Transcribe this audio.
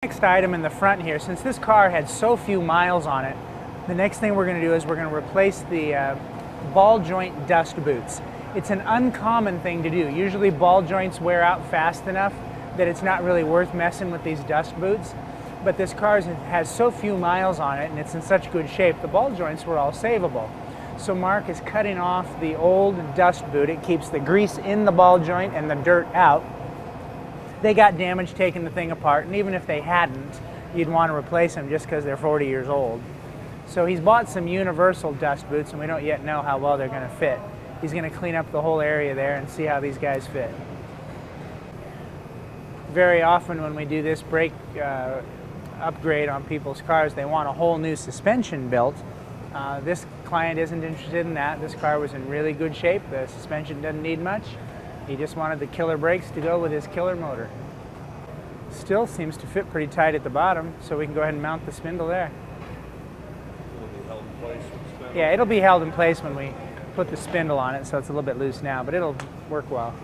Next item in the front here, since this car had so few miles on it, the next thing we're going to do is we're going to replace the ball joint dust boots. It's an uncommon thing to do. Usually ball joints wear out fast enough that it's not really worth messing with these dust boots. But this car has so few miles on it and it's in such good shape, the ball joints were all savable. So Mark is cutting off the old dust boot. It keeps the grease in the ball joint and the dirt out. They got damaged taking the thing apart, and even if they hadn't, you'd want to replace them just because they're 40 years old. So he's bought some universal dust boots, and we don't yet know how well they're going to fit. He's going to clean up the whole area there and see how these guys fit. Very often when we do this brake upgrade on people's cars, they want a whole new suspension built. This client isn't interested in that. This car was in really good shape. The suspension doesn't need much. He just wanted the killer brakes to go with his killer motor. Still seems to fit pretty tight at the bottom, so we can go ahead and mount the spindle there. It'll be held in place with the spindle? Yeah, it'll be held in place when we put the spindle on it, so it's a little bit loose now, but it'll work well.